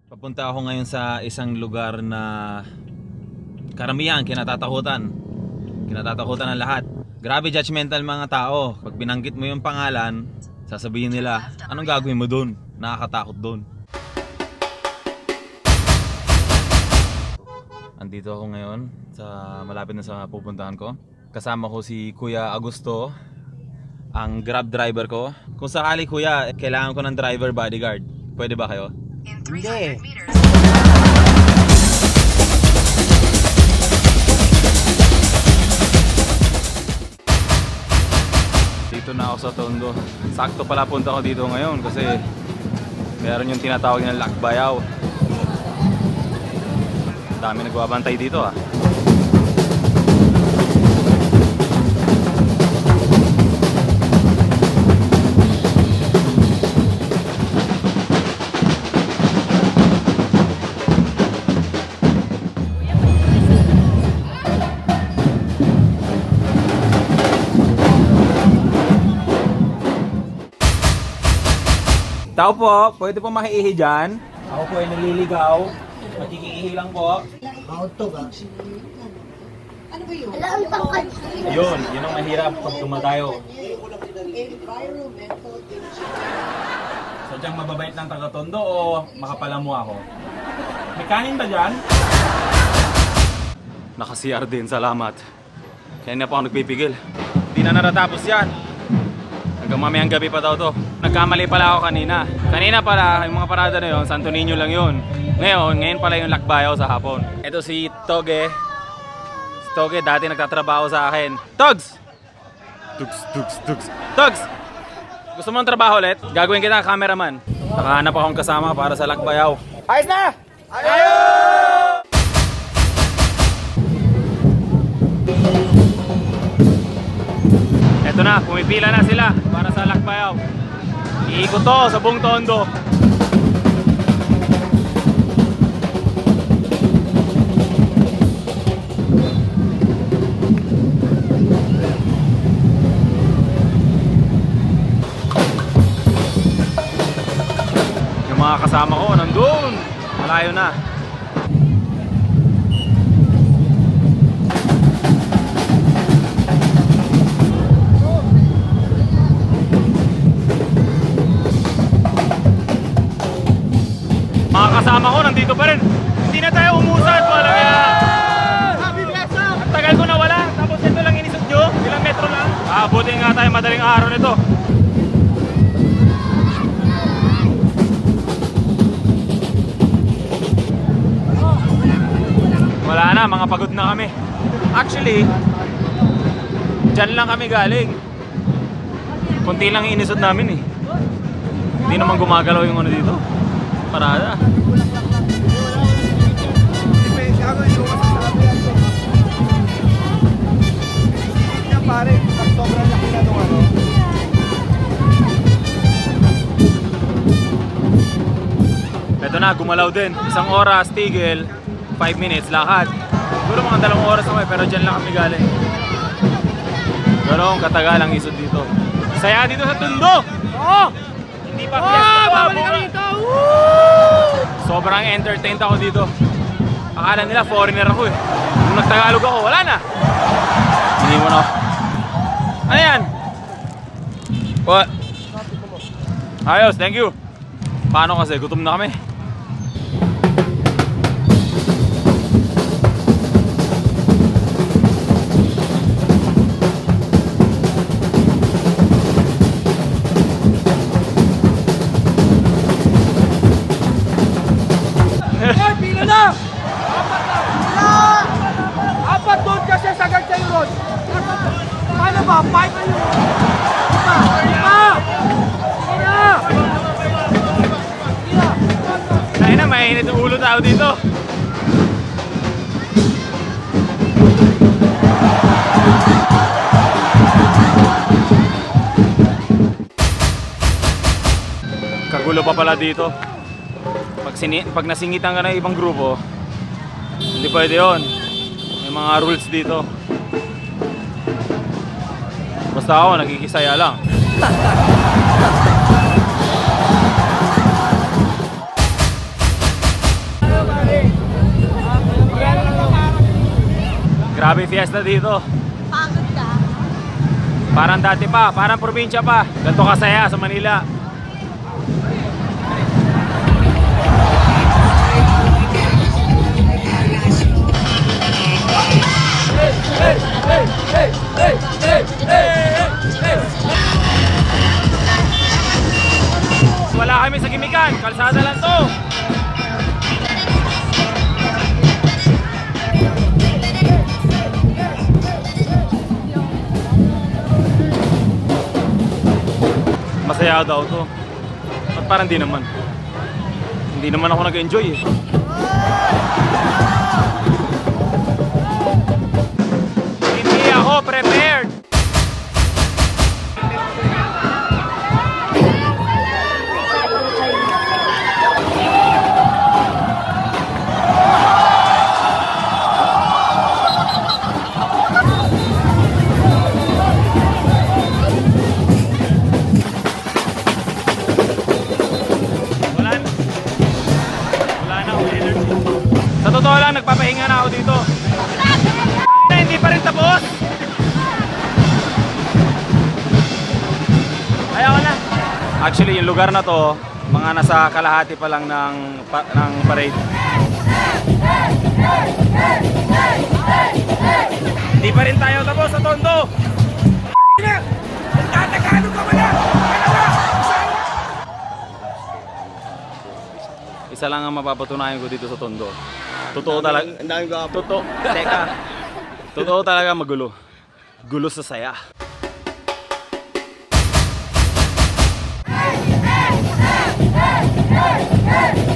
Papunta ako ngayon sa isang lugar na karamihan kinatatakutan. Kinatatakutan ng lahat. Grabe judgmental mga tao. Pag binanggit mo yung pangalan, sasabihin nila, anong gagawin mo dun? Nakakatakot dun. Andito ako ngayon sa malapit na sa pupuntahan ko. Kasama ko si Kuya Augusto, ang Grab driver ko. Kung sakali kuya, kailangan ko ng driver bodyguard. Pwede ba kayo? Hindi. Dito na ako sa Tondo. Sakto pala punta ko dito ngayon kasi meron yung tinatawag na lakbayaw. Dami nagbabantay dito ah. Tao po, pwede po makiihi dyan. Ako po ay naliligaw. Makikiihi lang po. Mautog ah. Ano ba yun? Yun ang mahirap pag tumatayo. Sadyang mababait ng taga-Tondo o makapalamu ako? May kanin ba dyan? Naka-CR din, salamat. Kaya na po ako nagpipigil. Hindi na natatapos yan. Hanggang mamayang gabi pa daw to. Nagkamali pala ako kanina. Kanina pala, yung mga parada na yun, Santo Niño lang yun. Ngayon pala yung lakbayaw sa hapon. Ito si Toge. Si Toge dati nagtatrabaho sa akin. Togs! Togs! Gusto mo ng trabaho ulit? Gagawin kita cameraman. Nakahanap akong kasama para sa lakbayaw. Ayos na! Ito na, pumipila na sila para sa lakbayaw. Iikot to sa buong Tondo. Yung mga kasama ko nandun, malayo na. Mga kasama ko nandito pa rin. Hindi na tayo umusad, wala kaya. Ang tagal ko nawala, tapos ito lang inisot nyo. Ilang metro lang. Buti nga tayo madaling araw nito. Wala na, mga pagod na kami. Actually, dyan lang kami galing. Kunti lang inisot namin eh. Hindi naman gumagalaw yung ano dito. Parada. Pare, sobrang laki na nung ano. Ito na, gumalaw din. Isang oras, tigil. 5 minutes, lakad. Siguro mga 2 oras naman, pero dyan lang kami galing. Ganun katagal ang isod dito. Saya dito sa Tondo! Oo! Hindi pa fiesta pa, sobrang entertained ako dito. Akala nila foreigner ako eh. Nung nagtagalog ako, wala na. Hindi mo na. Ano yan? What? Ayos, thank you. Paano kasi? Gutom na kami. Pila na! Apat doon kasi sagad sa Euros. Paano ba? 5 na yun. Dahil na, mainit ang ulo tao dito. Kagulo pa pala dito. Pag nasingitan ka ng ibang grupo, hindi pwede yun. May mga rules dito. Basta ako, nagkikisaya lang. Grabe fiesta dito. Pagod ka. Parang dati pa, parang probinsya pa. Ganito kasaya sa Manila. Wala kami sa gimikan, kalsada lang to. Masaya daw to. At parang di naman. Hindi naman ako nag-enjoy eh. Hindi ako prepared. Wala na. Wala na ako energy. Sa totoo lang, nagpapahinga na ako dito. Hindi pa rin tapos. Ayaw na. Actually, yung lugar na to, mga nasa kalahati pa lang ng parade. Hindi pa rin tayo tapos sa Tondo. Isa lang ang mapapatunayan ko dito sa Tondo. Totoo talaga. Ang dami ko Totoo. Teka. Totoo talaga magulo. Gulo sa saya. Hey!